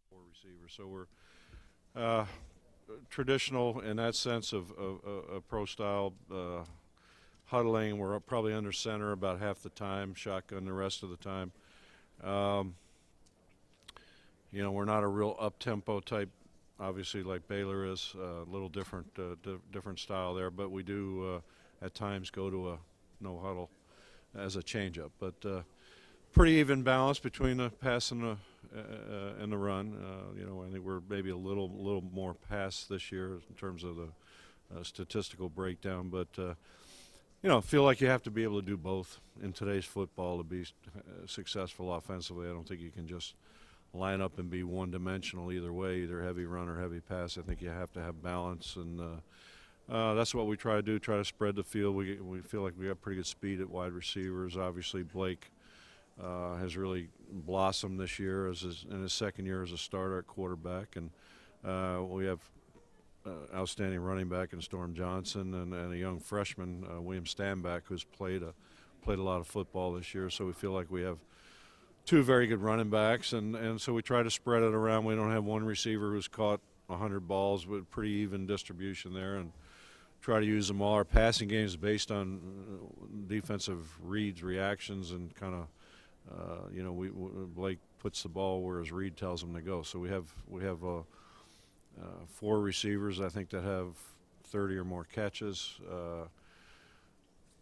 four receivers. So we're traditional in that sense of a pro style huddling. We're probably under center about half the time, shotgun the rest of the time. Um, we're not a real up tempo type, obviously like Baylor is. A little different, different style there, but we do at times go to a no huddle as a changeup. But pretty even balance between the pass and the run. I think we're maybe a little more pass this year in terms of the statistical breakdown, but feel like you have to be able to do both in today's football to be successful offensively. I don't think you can just line up and be one-dimensional either way, either heavy run or heavy pass. I think you have to have balance, and that's what we try to do, try to spread the field. We feel like we got pretty good speed at wide receivers. Obviously, Blake has really blossomed this year in his second year as a starter at quarterback, and we have outstanding running back in Storm Johnson and a young freshman, William Stanback, who's played a lot of football this year. So we feel like we have two very good running backs, and so we try to spread it around. We don't have one receiver who's caught 100 balls, but pretty even distribution there, and try to use them all. Our passing game is based on defensive reads, reactions, and kind of Blake puts the ball where his read tells him to go. So we have four receivers, I think, that have 30 or more catches.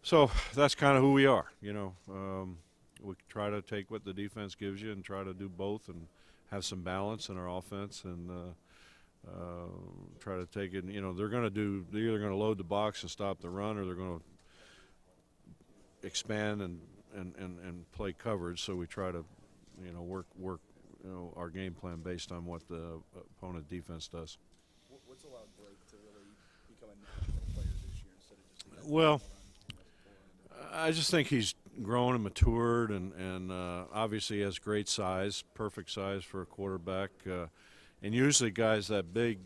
So that's kind of who we are. We try to take what the defense gives you and try to do both and have some balance in our offense and try to take it. They're either going to load the box and stop the run, or they're going to expand and play coverage. So we try to work our game plan based on what the opponent defense does. What's allowed Blake to really become a national player this year instead of just well, I just think he's grown and matured, and obviously has great size, perfect size for a quarterback. And usually guys that big,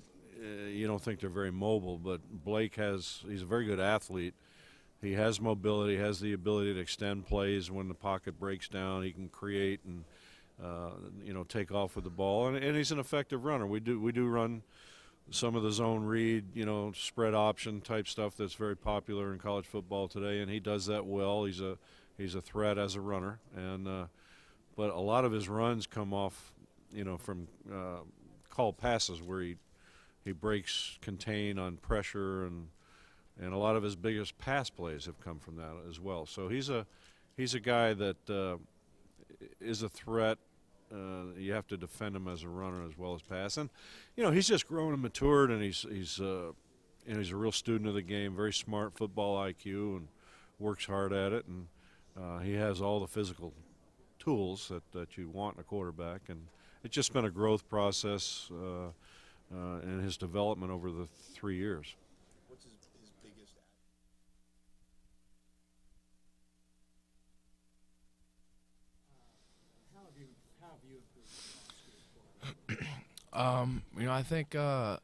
you don't think they're very mobile, but he's a very good athlete. He has mobility, has the ability to extend plays when the pocket breaks down. He can create and take off with the ball, and he's an effective runner. We do run some of the zone read, spread option type stuff that's very popular in college football today, and he does that well. He's a threat as a runner, and but a lot of his runs come off, from called passes where he breaks contain on pressure, and a lot of his biggest pass plays have come from that as well. So he's a guy that is a threat. You have to defend him as a runner as well as pass, and he's just grown and matured, and he's a real student of the game, very smart football IQ, and works hard at it, and he has all the physical tools that you want in a quarterback, and it's just been a growth process in his development over the 3 years. What's his biggest How have you improved? I think a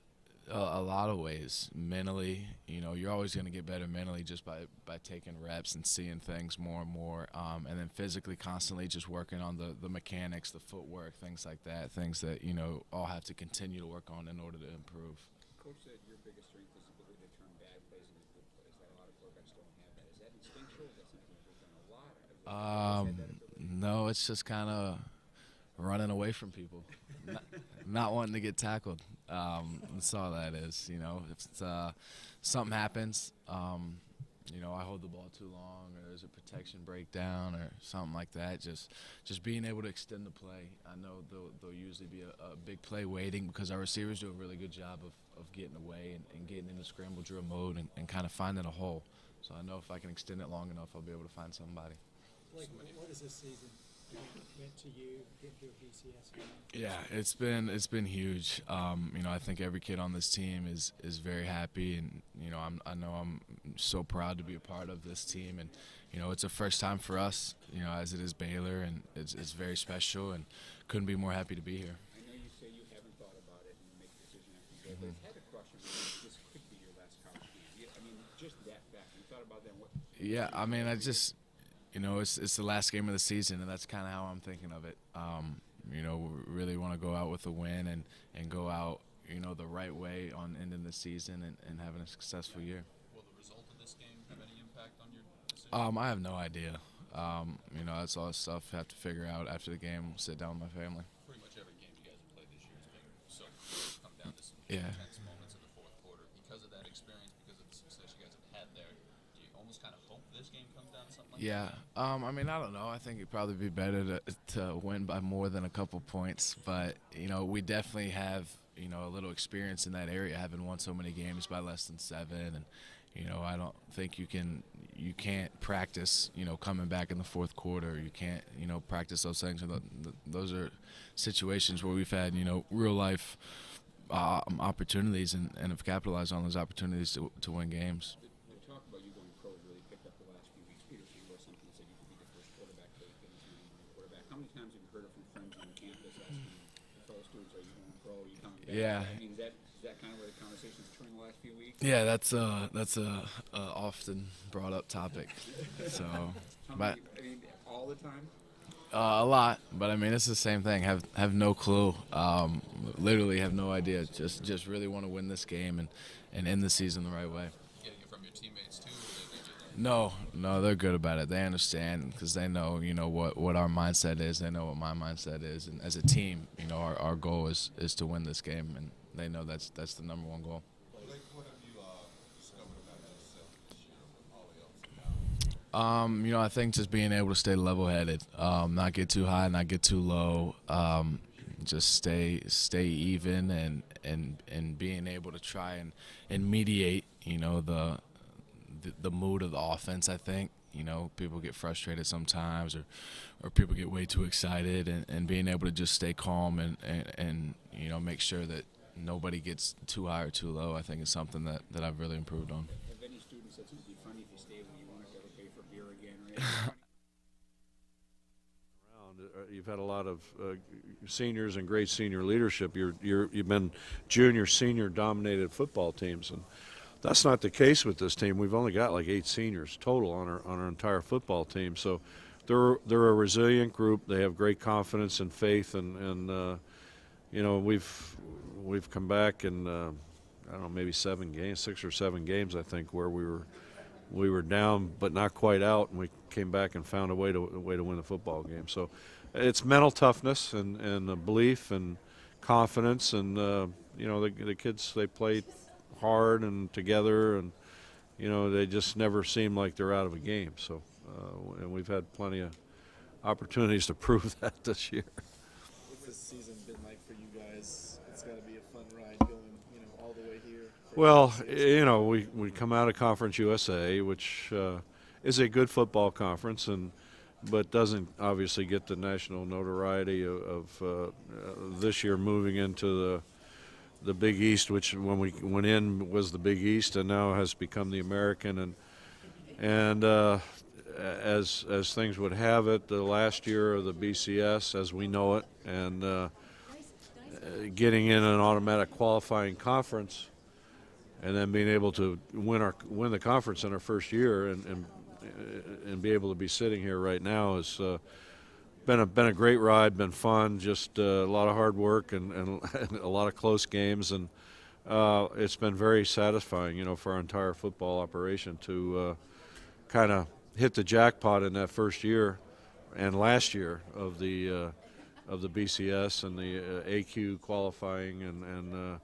lot of ways. Mentally, you're always going to get better mentally just by taking reps and seeing things more and more. And then physically, constantly just working on the mechanics, the footwork, things like that, things that, all have to continue to work on in order to improve. Coach said your biggest strength is the ability to turn bad plays into good plays. That a lot of quarterbacks don't have that. Is that instinctual? Is that something you've done a lot? No, it's just kind of running away from people, not wanting to get tackled. That's all that is. If something happens, I hold the ball too long, or there's a protection breakdown, or something like that. Just being able to extend the play. I know there'll usually be a big play waiting because our receivers do a really good job of getting away and getting into scramble drill mode and kind of finding a hole. So I know if I can extend it long enough, I'll be able to find somebody. Blake, what is this season meant to you, get to a BCS game? Yeah, it's been huge. I think every kid on this team is very happy, and I know I'm so proud to be a part of this team, and it's a first time for us, as it is Baylor, and it's very special, and couldn't be more happy to be here. I know you say you haven't thought about it and you make a decision after you go, but it's had to cross your mind this could be your last college game. Just that fact. You thought about that? Yeah, you know, it's the last game of the season, and that's kind of how I'm thinking of it. You know, we really want to go out with a win and go out, you know, the right way on ending the season and having a successful year. Will the result of this game have any impact on your decision? I have no idea. You know, that's all the stuff I have to figure out after the game. Sit down with my family. Pretty much every game you guys have played this year has been so come down to some Yeah. intense moments in the fourth quarter. Because of that experience, because of the success you guys have had there, do you almost kind of hope this game comes down to something like Yeah. I mean, I don't know. I think it'd probably be better to win by more than a couple points. But, you know, we definitely have, you know, a little experience in that area, having won so many games by less than 7. And, you know, I don't think you can't practice, you know, coming back in the fourth quarter. You can't, you know, practice those things. Those are situations where we've had, you know, real life opportunities and have capitalized on those opportunities to win games. The talk about you going pro really picked up the last few weeks. Peter Chamber something said you could be the first quarterback to get his name on the quarterback. How many times have you heard it from friends on campus asking fellow students, are you going pro? Are you coming back? Yeah. I mean, is that kind of where the conversation's turned the last few weeks? Yeah, that's a often brought up topic. So, but I mean, all the time? a lot. But I mean, it's the same thing. Have no clue. Literally have no idea. Just really want to win this game and end the season the right way. Getting it from your teammates too? Or they No, they're good about it. They understand because they know, you know, what our mindset is. They know what my mindset is, and as a team, you know, our goal is to win this game, and they know that's the number one goal. What have you discovered about yourself this year with all the ups and downs? You know, I think just being able to stay level-headed, not get too high, not get too low, just stay even, and being able to try and mediate, you know, the mood of the offense. I think, you know, people get frustrated sometimes, or people get way too excited, and being able to just stay calm and you know, make sure that nobody gets too high or too low, I think is something that I've really improved on. Have any students said it'd be funny if you stay when you won't have to ever pay for beer again or anything? You've had a lot of seniors and great senior leadership. You've been junior, senior dominated football teams, and that's not the case with this team. We've only got like 8 seniors total on our entire football team. So they're a resilient group. They have great confidence and faith, and you know, we've come back in I don't know, maybe 6 or 7 games, I think, where we were down but not quite out, and we came back and found a way to win the football game. So it's mental toughness and belief and confidence, and you know, the kids, they play hard and together, and you know, they just never seem like they're out of a game. So and we've had plenty of opportunities to prove that this year. What's this season been like for you guys? It's got to be a fun ride going, you know, all the way here. Well, you know, we come out of Conference USA, which is a good football conference, but doesn't obviously get the national notoriety of this year moving into the Big East, which when we went in was the Big East, and now has become the American. And as things would have it, the last year of the BCS, as we know it, and getting in an automatic qualifying conference, and then being able to win the conference in our first year, and be able to be sitting here right now has been a great ride, been fun, just a lot of hard work and a lot of close games, and it's been very satisfying, you know, for our entire football operation to kind of hit the jackpot in that first year and last year of the BCS and the AQ qualifying, and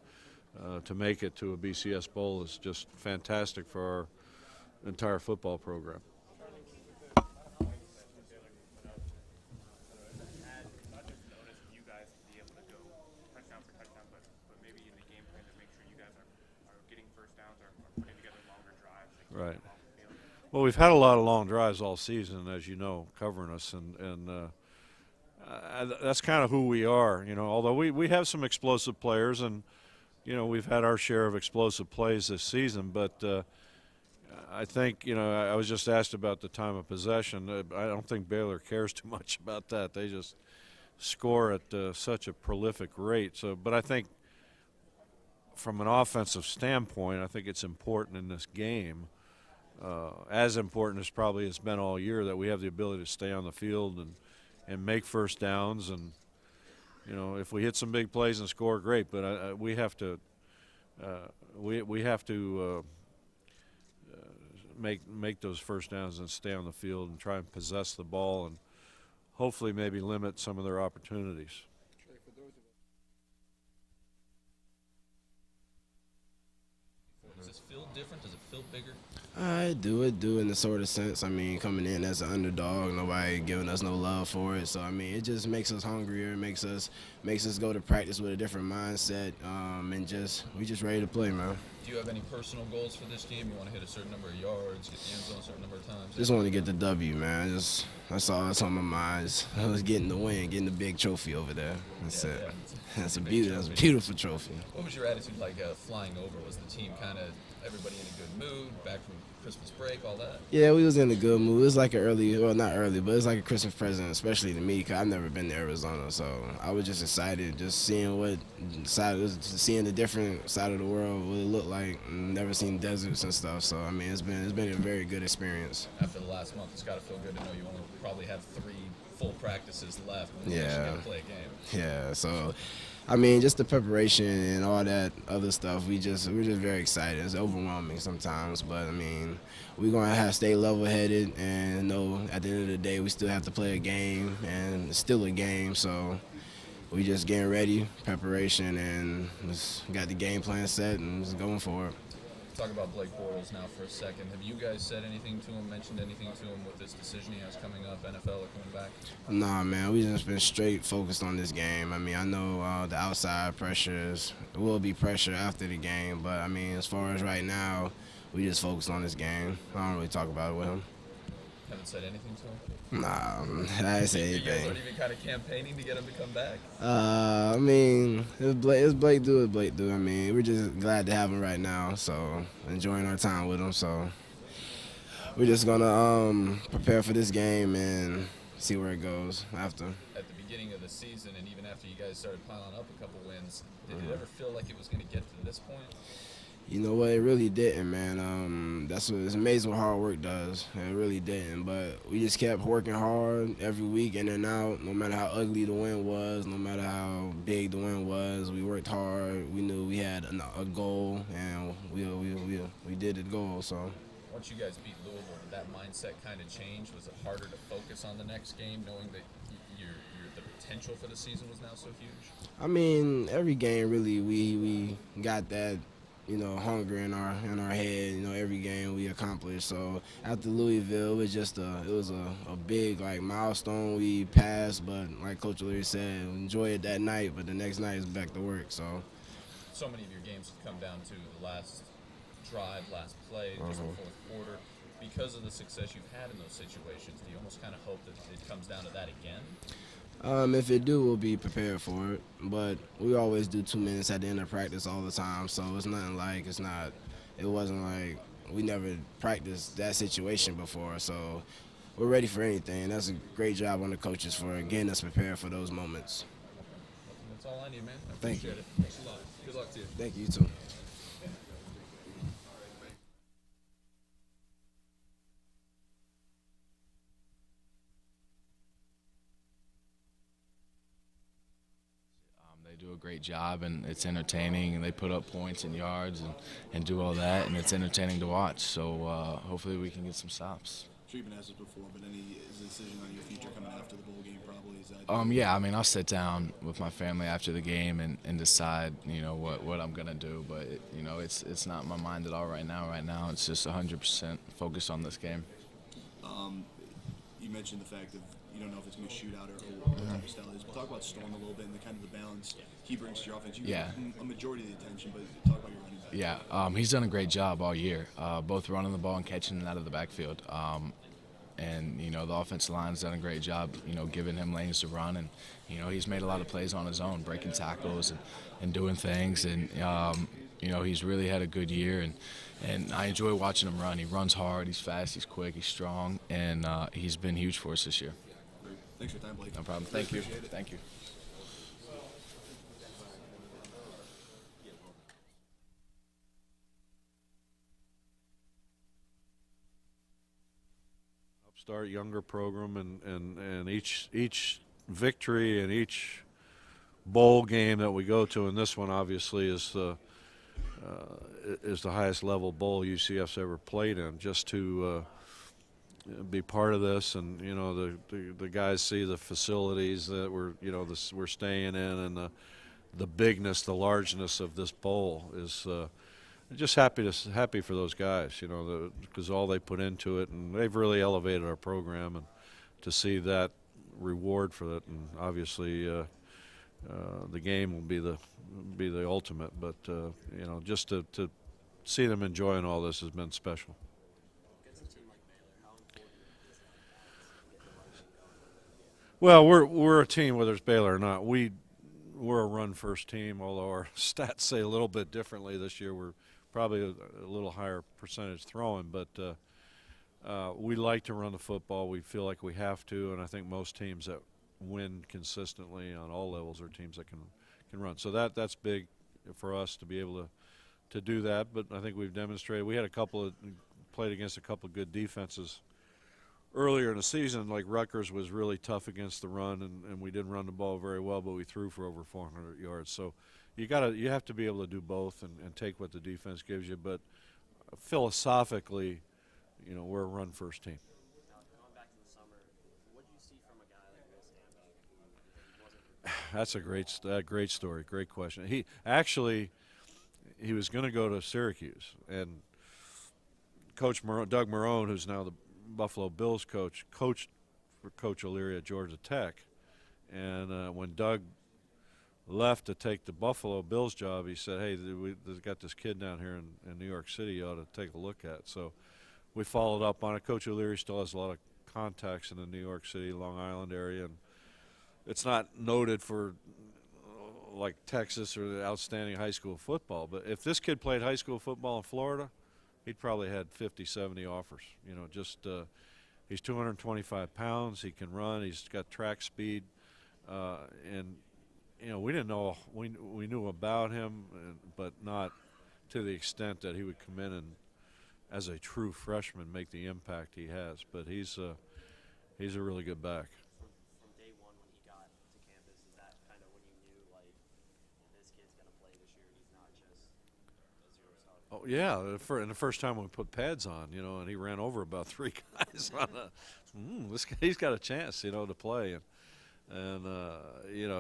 to make it to a BCS bowl is just fantastic for our entire football program. Right. Well, we've had a lot of long drives all season, as you know, covering us, and that's kind of who we are, you know. Although we have some explosive players, and you know, we've had our share of explosive plays this season, but I think, you know, I was just asked about the time of possession. I don't think Baylor cares too much about that. They just score at such a prolific rate. So, but I think from an offensive standpoint, I think it's important in this game as important as probably it's been all year, that we have the ability to stay on the field and make first downs. And you know, if we hit some big plays and score, great. But we have to we have to make those first downs and stay on the field and try and possess the ball and hopefully maybe limit some of their opportunities. Does this feel different? Does it feel bigger? It do in the sort of sense. I mean, coming in as an underdog, nobody giving us no love for it. So I mean, it just makes us hungrier. It makes us go to practice with a different mindset, and we just ready to play, man. Do you have any personal goals for this game? You want to hit a certain number of yards, get the end zone a certain number of times? Just want to get the W, man. That's all that's on my mind. I was getting the win, getting the big trophy over there. That's it. Yeah. That's a Big That's a trophy. beautiful trophy. What was your attitude like flying over? Was the team kind of everybody in a good mood, back from Christmas break, all that? Yeah, we was in a good mood. It was like not early, but it's like a Christmas present, especially to me, because I've never been to Arizona. So I was just excited, just seeing seeing the different side of the world, what it looked like. Never seen deserts and stuff. So I mean, it's been a very good experience. After the last month, it's got to feel good to know you only probably have 3 full practices left and you Yeah. get to play a game. Yeah, so I mean, just the preparation and all that other stuff. We're just very excited. It's overwhelming sometimes, but I mean, we're gonna have to stay level-headed and know at the end of the day we still have to play a game, and it's still a game. So we just getting ready, preparation, and just got the game plan set and just going for it. Talk about Blake Bortles now for a second. Have you guys said anything to him, mentioned anything to him with this decision he has coming up, NFL or coming back? Nah, man, we just been straight focused on this game. I mean, I know the outside pressures, there will be pressure after the game, but I mean, as far as right now, we just focused on this game. I don't really talk about it with him. Haven't said anything to him? Nah, I didn't say You guys anything. aren't even kind of campaigning to get him to come back? I mean, it's Blake do what Blake do. I mean, we're just glad to have him right now, so enjoying our time with him. So we're just gonna prepare for this game and see where it goes after. At the beginning of the season and even after you guys started piling up a couple wins, did it ever feel like it was going to get to this point? You know what? It really didn't, man. It's amazing what hard work does. It really didn't, but we just kept working hard every week, in and out. No matter how ugly the win was, no matter how big the win was, we worked hard. We knew we had a goal, and we did the goal. So. Once you guys beat Louisville, did that mindset kind of change? Was it harder to focus on the next game, knowing that the potential for the season was now so huge? I mean, every game really we got that, hunger in our head. Every game we accomplished. So after Louisville, it was just a big milestone we passed. But like Coach O'Leary said, enjoy it that night. But the next night is back to work. So many of your games have come down to the last drive, last play, just the fourth quarter. Because of the success you've had in those situations, do you almost kind of hope that it comes down to that again? If it do, we'll be prepared for it. But we always do 2 minutes at the end of practice all the time, so it wasn't like we never practiced that situation before. So we're ready for anything. That's a great job on the coaches for getting us prepared for those moments. That's all I need, man. I Thank you. appreciate it. Thanks a lot. Good luck to you. Thank you, too. They do a great job, and it's entertaining, and they put up points and yards and do all that, and it's entertaining to watch. So hopefully we can get some stops. I'm sure you've been asked this before, but is a decision on your future coming after the bowl game probably? Is that Yeah, I mean, I'll sit down with my family after the game and decide, what I'm gonna do. But it's not in my mind at all right now. Right now, it's just 100% focused on this game. You mentioned the fact that you don't know if it's going to be a shootout or what type of style it is. But talk about Storm a little bit and the kind of the balance he brings to your offense. You Yeah. get a majority of the attention, but talk about your running back. Yeah, he's done a great job all year, both running the ball and catching it out of the backfield. And the offensive line's done a great job, giving him lanes to run. And, he's made a lot of plays on his own, breaking tackles and doing things. And, he's really had a good year. And I enjoy watching him run. He runs hard, he's fast, he's quick, he's strong. And he's been huge for us this year. Great. Thanks for your time, Blake. No problem. Thank you. Appreciate it. Thank you. start younger program, and each victory and each bowl game that we go to, and this one obviously is the highest level bowl UCF's ever played in. Just to be part of this, and the guys see the facilities that we're staying in, and the bigness, the largeness of this bowl is. Just happy for those guys, because all they put into it, and they've really elevated our program, and to see that reward for it, and obviously the game will be the ultimate, but just to see them enjoying all this has been special. Well, we're a team, whether it's Baylor or not. We're a run-first team, although our stats say a little bit differently this year. We're probably a little higher percentage throwing, but we like to run the football. We feel like we have to, and I think most teams that win consistently on all levels are teams that can run. So that's big for us to be able to do that. But I think we've demonstrated. We had played against a couple of good defenses earlier in the season. Like Rutgers was really tough against the run, and we didn't run the ball very well, but we threw for over 400 yards. So you have to be able to do both and take what the defense gives you. But philosophically, we're a run-first team. Going back to the summer, what did you see from a guy like Will Stanback? That's a great story. Great question. He was going to go to Syracuse, and Coach Doug Marrone, who's now the Buffalo Bills coached for Coach O'Leary at Georgia Tech, and when Doug left to take the Buffalo Bills job, he said, "Hey, we've got this kid down here in New York City you ought to take a look at." So we followed up on it. Coach O'Leary still has a lot of contacts in the New York City, Long Island area, and it's not noted for like Texas or the outstanding high school football. But if this kid played high school football in Florida, he'd probably had 50, 70 offers. He's 225 pounds. He can run. He's got track speed, and we didn't know. We knew about him, but not to the extent that he would come in and, as a true freshman, make the impact he has. But he's a really good back. From day one when he got to campus, is that kind of when you knew, like, this kid's going to play this year, he's not just a zero star? Oh yeah, and the first time we put pads on, and he ran over about 3 guys on this guy, he's got a chance, to play, and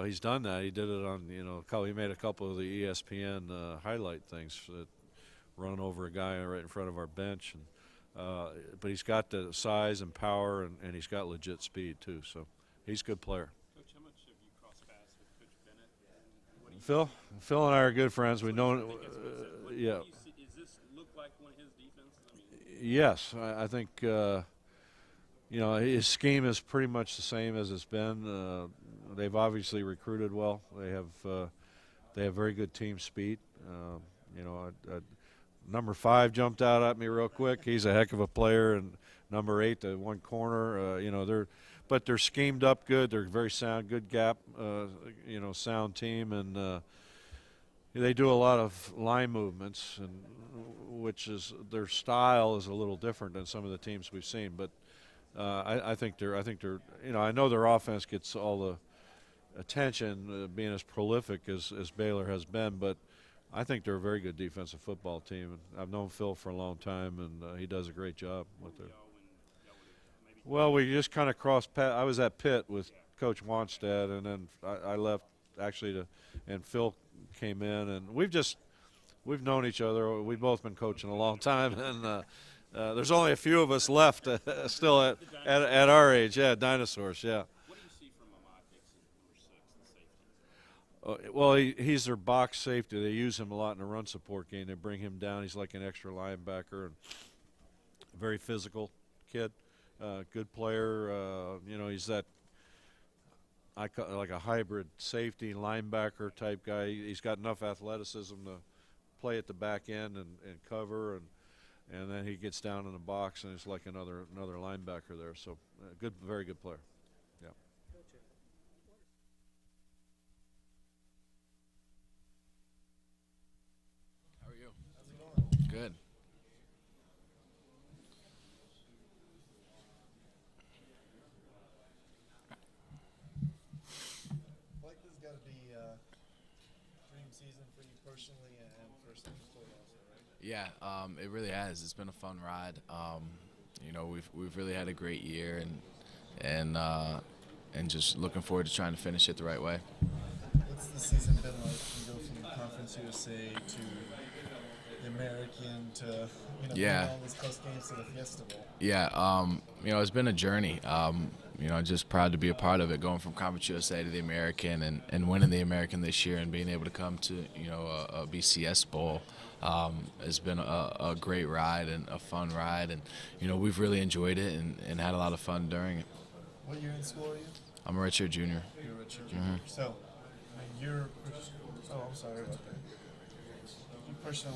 he's done that. He did it on, he made a couple of the ESPN highlight things, running over a guy right in front of our bench, and but he's got the size and power, and he's got legit speed too. So he's a good player. Coach, how much have you crossed paths with Coach Bennett? Phil and I are good friends. We know, yeah. Does this look like one of his defenses? Yes, I think his scheme is pretty much the same as it's been. They've obviously recruited well. They have very good team speed. Number 5 jumped out at me real quick. He's a heck of a player, and number 8, the one corner. But they're schemed up good. They're very sound, good gap, sound team, and they do a lot of line movements, and which is their style is a little different than some of the teams we've seen. But I think they're I know their offense gets all the attention, being as prolific as Baylor has been, but I think they're a very good defensive football team. And I've known Phil for a long time, and he does a great job with it. Well, we just kind of crossed paths. I was at Pitt with Coach Wanstead, and then I left actually and Phil came in, and we've known each other. We've both been coaching a long time, and there's only a few of us left still at our age. Yeah, dinosaurs. Yeah. What do you see from Ahmad Dixon, number 6, the safety? Well, he's their box safety. They use him a lot in the run support game. They bring him down. He's like an extra linebacker, and very physical kid. Good player. He's that like a hybrid safety linebacker type guy. He's got enough athleticism to play at the back end and cover, and then he gets down in the box and it's like another linebacker there. So very good player. Yeah. How are you? Good. season for you personally and for Steve also, right? Yeah, it really has. It's been a fun ride. You know, we've really had a great year, and just looking forward to trying to finish it the right way. What's the season been like? You go from Conference USA to the American to Yeah. playing all these close games to the Fiesta Bowl. Yeah, you know, it's been a journey. You know, just proud to be a part of it, going from Conference USA to the American and winning the American this year and being able to come to, you know, a BCS Bowl. Has been a great ride and a fun ride. And, you know, we've really enjoyed it and had a lot of fun during it. What year in school are you? I'm a redshirt junior. You're a Richard Jr. So, you're. Oh, I'm sorry about that. You personally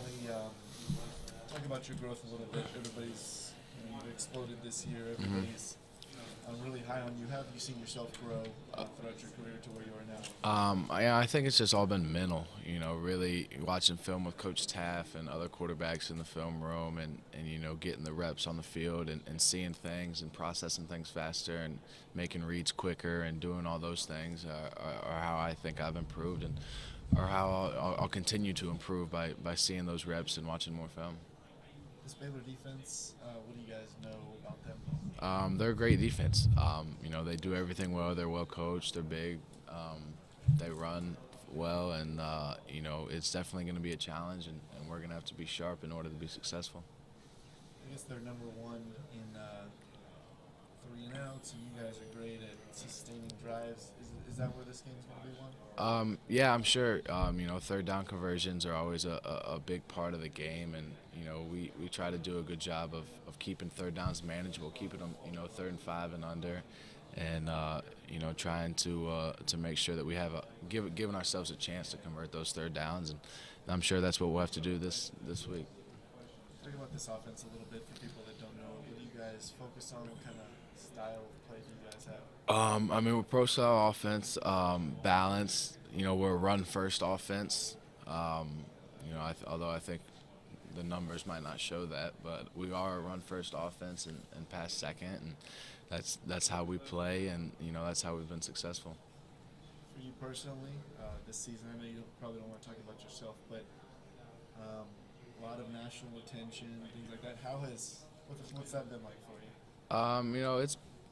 talk about your growth a little bit. Everybody's you've exploded this year. Everybody's really high on you. How have you seen yourself grow throughout your career to where you are now? I think it's just all been mental, you know, really watching film with Coach Taff and other quarterbacks in the film room and you know, getting the reps on the field and seeing things and processing things faster and making reads quicker and doing all those things are how I think I've improved and or how I'll continue to improve by seeing those reps and watching more film. This Baylor defense, what do you guys know about them? They're a great defense. You know, they do everything well. They're well coached. They're big. They run well, and you know, it's definitely going to be a challenge, and we're going to have to be sharp in order to be successful. I guess they're number one in 3 and outs, and you guys are great at sustaining drives. Is that where this game's going to be won? Yeah, I'm sure. You know, third down conversions are always a big part of the game, and you know, we try to do a good job of keeping third downs manageable, keeping them, you know, 3rd and 5 and under, and you know, trying to make sure that we have giving ourselves a chance to convert those third downs, and I'm sure that's what we'll have to do this week. Talk about this offense a little bit for people that don't know. What do you guys focus on? What kind of style of play do you guys have? I mean, we're pro style offense, balance. You know, we're a run first offense. You know, although I think the numbers might not show that, but we are a run first offense and pass second, and that's how we play, and you know, that's how we've been successful. For you personally, this season, I know you probably don't want to talk about yourself, but a lot of national attention, things like that. What's that been like for you? You know,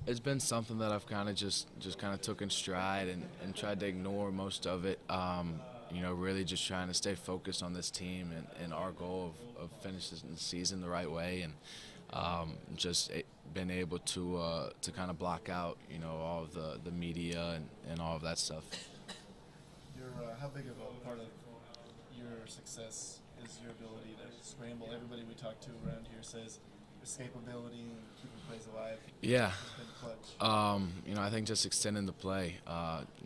it's been something that I've kind of just kind of took in stride and tried to ignore most of it. You know, really just trying to stay focused on this team and our goal of finishing the season the right way, and just been able to kind of block out, you know, all of the media and all of that stuff. How big of a part of your success is your ability to scramble? Everybody we talk to around here says escapability and keeping plays alive. Yeah. It's been clutch. You know, I think just extending the play,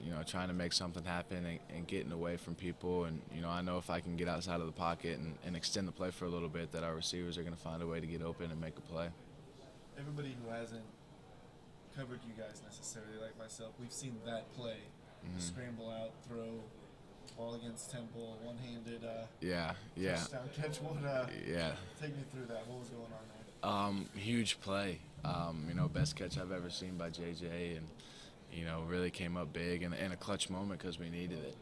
you know, trying to make something happen and getting away from people. And, you know, I know if I can get outside of the pocket and extend the play for a little bit, that our receivers are going to find a way to get open and make a play. Everybody who hasn't covered you guys necessarily, like myself, we've seen that play. Scramble out, throw, ball against Temple, one-handed Yeah. touchdown catch. Yeah. Take me through that. What was going on there? Huge play. You know, best catch I've ever seen by JJ, and you know, really came up big and a clutch moment because we needed it.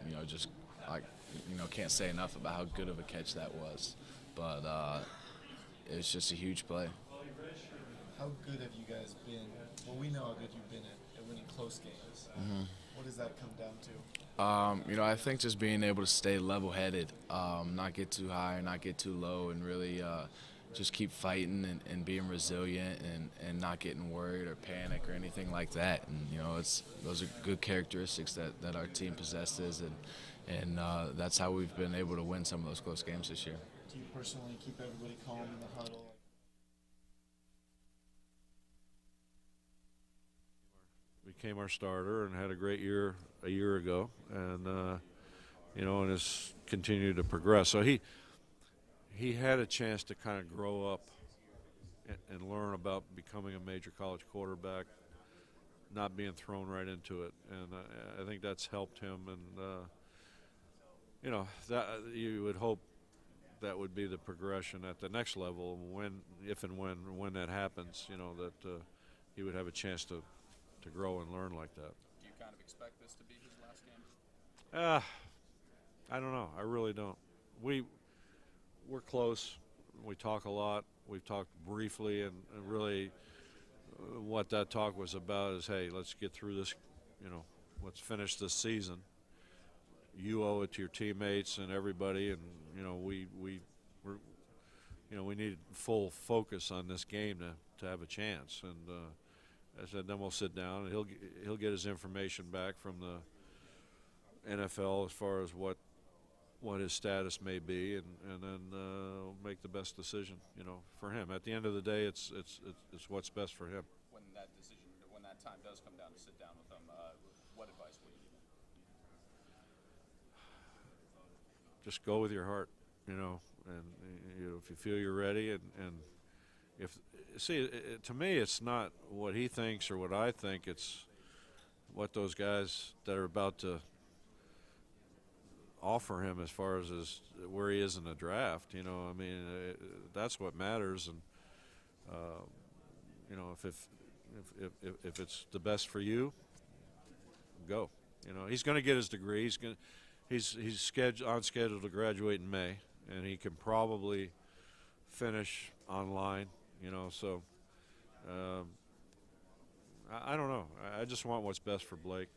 You know, just like, you know, can't say enough about how good of a catch that was, but it was just a huge play. How good have you guys been? Well, we know how good you've been at winning close games. What does that come down to? You know, I think just being able to stay level-headed, not get too high or not get too low, and really just keep fighting and being resilient and not getting worried or panic or anything like that. And, you know, those are good characteristics that our team possesses, and that's how we've been able to win some of those close games this year. Do you personally keep everybody calm in the huddle? Became our starter and had a great year a year ago, and you know, and has continued to progress. So he had a chance to kind of grow up and learn about becoming a major college quarterback, not being thrown right into it, and I think that's helped him. And you know, that you would hope that would be the progression at the next level, if and when that happens. You know, that he would have a chance to grow and learn like that. Do you kind of expect this to be his last game? I don't know. I really don't. We're close. We talk a lot. We've talked briefly, and really, what that talk was about is, hey, let's get through this. Let's finish this season. You owe it to your teammates and everybody, and we need full focus on this game to have a chance. And I said, then we'll sit down, and he'll get his information back from the NFL as far as what his status may be, and then make the best decision, for him. At the end of the day, it's what's best for him. When that time does come down to sit down with them, what advice would you give him? Just go with your heart, and if you feel you're ready, and to me, it's not what he thinks or what I think. It's what those guys that are about to offer him as far as where he is in the draft. That's what matters. And if it's the best for you, go. He's going to get his degree. He's on schedule to graduate in May, and he can probably finish online. So I don't know. I just want what's best for Blake.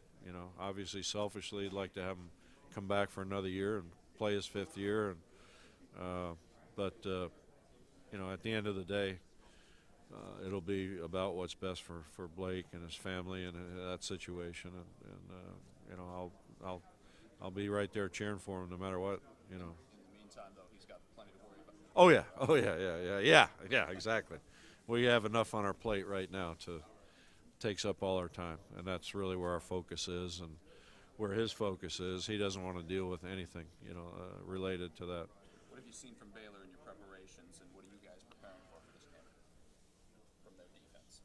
Obviously, selfishly, I'd like to have him come back for another year and play his 5th year. But at the end of the day, it'll be about what's best for Blake and his family and that situation. And I'll be right there cheering for him no matter what. In the meantime, though, he's got plenty to worry about. Oh yeah. Yeah. Exactly. We have enough on our plate right now takes up all our time, and that's really where our focus is, and where his focus is. He doesn't want to deal with anything, related to that. What have you seen from Baylor in your preparations, and what are you guys preparing for this game from their defense?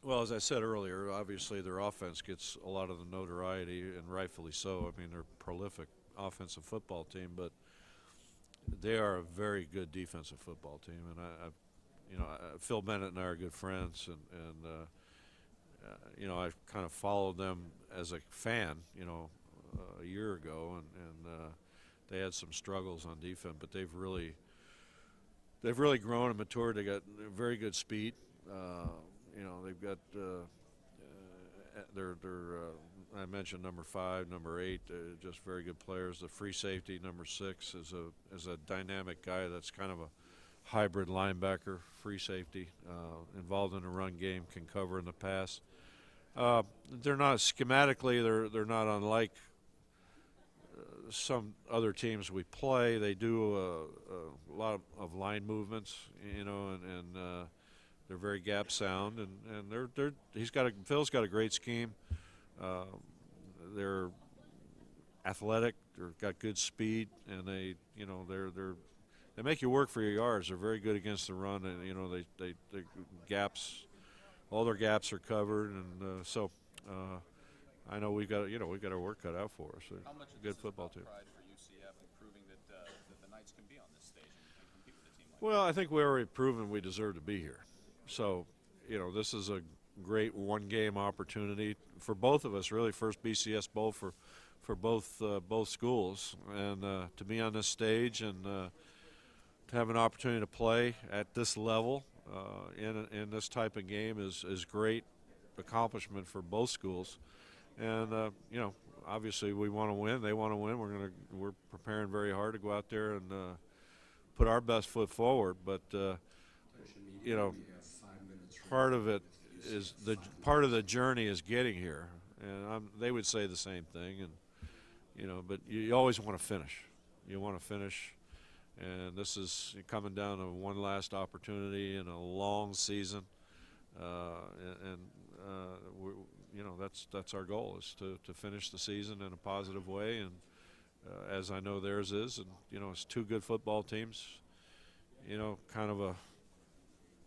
Well, as I said earlier, obviously their offense gets a lot of the notoriety, and rightfully so. I mean, they're a prolific offensive football team, but they are a very good defensive football team. And Phil Bennett and I are good friends, and I've kind of followed them as a fan, a year ago, and they had some struggles on defense, but they've really grown and matured. They got very good speed. They've got I mentioned number 5, number 8, just very good players. The free safety, number 6, is a dynamic guy that's kind of a hybrid linebacker, free safety, involved in the run game, can cover in the pass. They're not schematically. They're not unlike some other teams we play. They do a lot of line movements, and they're very gap sound, and Phil's got a great scheme. They're athletic. They've got good speed, and they make you work for your yards. They're very good against the run, and they gaps. All their gaps are covered, and so I know we've got our work cut out for us. How much of good this football is team. about pride for UCF and proving that the Knights can be on this stage and compete with a team like Well, I think we already proven we deserve to be here. So, this is a great one-game opportunity for both of us. Really, first BCS Bowl for both schools, and to be on this stage and to have an opportunity to play at this level. In this type of game is great accomplishment for both schools, and obviously we want to win. They want to win. We're preparing very hard to go out there and put our best foot forward. But part of it is part of the journey is getting here, and they would say the same thing. And but you always want to finish. You want to finish. And this is coming down to one last opportunity in a long season, that's our goal, is to finish the season in a positive way, and as I know theirs is, and it's two good football teams, kind of a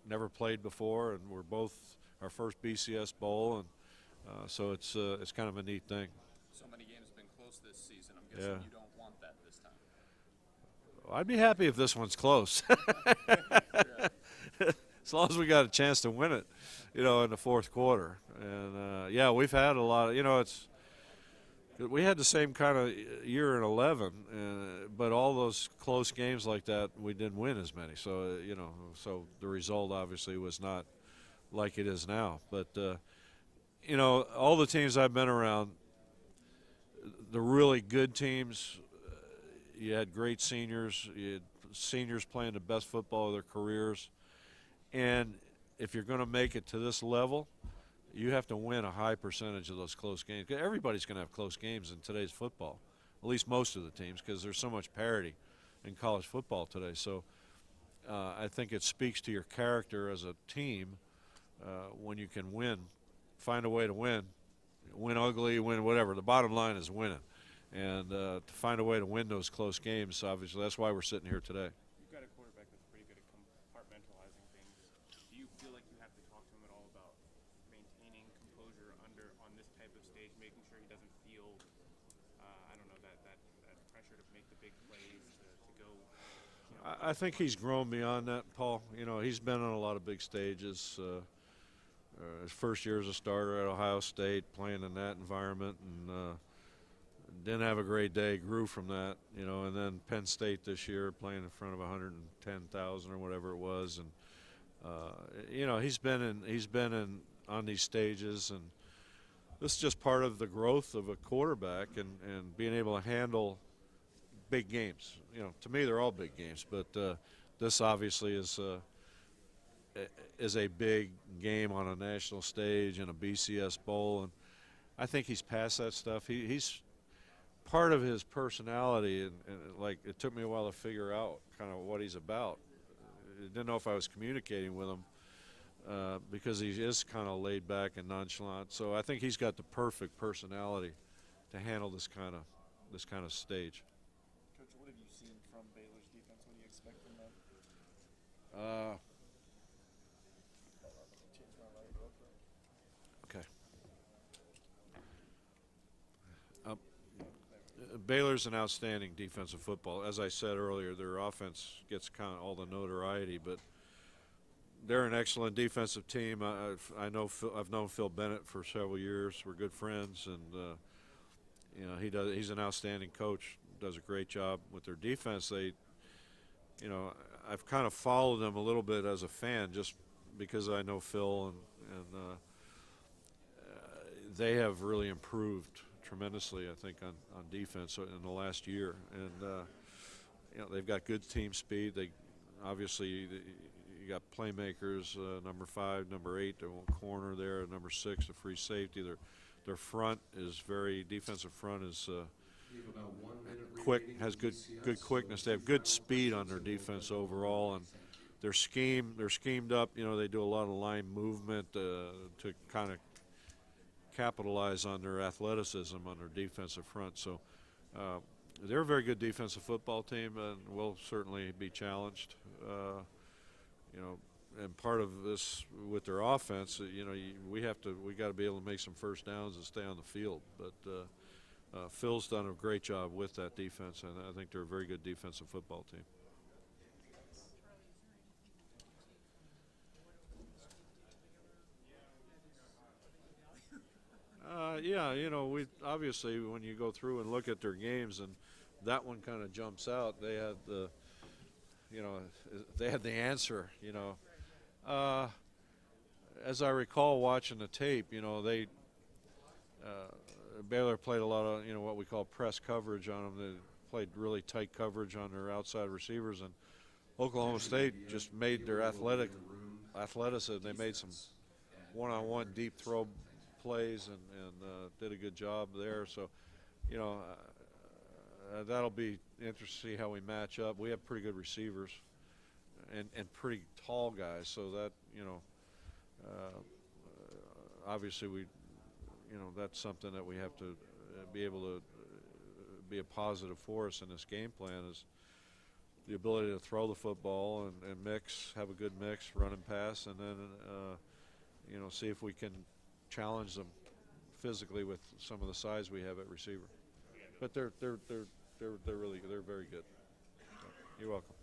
never played before, and we're both our first BCS Bowl, and so it's kind of a neat thing. So many games have been close this season. I'm guessing you don't want that this time. I'd be happy if this one's close. As long as we got a chance to win it, in the fourth quarter. And, we've had a lot of, We had the same kind of year in 11, but all those close games like that, we didn't win as many. So, so the result obviously was not like it is now. But, all the teams I've been around, the really good teams, you had great seniors. You had seniors playing the best football of their careers. And if you're going to make it to this level, you have to win a high percentage of those close games. Everybody's going to have close games in today's football, at least most of the teams, because there's so much parity in college football today. So I think it speaks to your character as a team when you can win, find a way to win ugly, win whatever. The bottom line is winning. And to find a way to win those close games, obviously, that's why we're sitting here today. You've got a quarterback that's pretty good at compartmentalizing things. Do you feel like you have to talk to him at all about maintaining composure on this type of stage, making sure he doesn't feel, that pressure to make the big plays, to go? I think he's grown beyond that, Paul. He's been on a lot of big stages. His first year as a starter at Ohio State, playing in that environment, and didn't have a great day, grew from that, and then Penn State this year playing in front of 110,000 or whatever it was, and he's been in on these stages, and this is just part of the growth of a quarterback and being able to handle big games. To me they're all big games, but this obviously is a big game on a national stage in a BCS bowl, and I think he's past that stuff. He's part of his personality, and like it took me a while to figure out kind of what he's about. I didn't know if I was communicating with him because he is kind of laid back and nonchalant. So I think he's got the perfect personality to handle this kind of stage. Coach, what have you seen from Baylor's defense? What do you expect from them? Change my light real quick. Okay. Baylor's an outstanding defensive football. As I said earlier, their offense gets kind of all the notoriety, but they're an excellent defensive team. I've known Phil Bennett for several years. We're good friends, and he's an outstanding coach. Does a great job with their defense. I've kind of followed them a little bit as a fan, just because I know Phil, and they have really improved tremendously, I think, on defense in the last year. And they've got good team speed. They obviously you got playmakers, number 5, number 8, their corner there, number 6, the free safety. Their front is defensive front is quick, has good quickness. They have good speed on their defense overall, and they're schemed up. They do a lot of line movement to kind of capitalize on their athleticism on their defensive front. So they're a very good defensive football team, and will certainly be challenged. And part of this with their offense, we got to be able to make some first downs and stay on the field. But Phil's done a great job with that defense, and I think they're a very good defensive football team. We obviously, when you go through and look at their games, and that one kind of jumps out. They had the answer. As I recall watching the tape, Baylor played a lot of what we call press coverage on them. They played really tight coverage on their outside receivers, and Oklahoma State just made their athleticism. They made some one-on-one deep throw plays and did a good job there. So, that'll be interesting to see how we match up. We have pretty good receivers and pretty tall guys. So that, obviously that's something that we have to be able to be a positive for us in this game plan, is the ability to throw the football and have a good mix, run and pass, and then, see if we can challenge them physically with some of the size we have at receiver. But they're very good. So, you're welcome.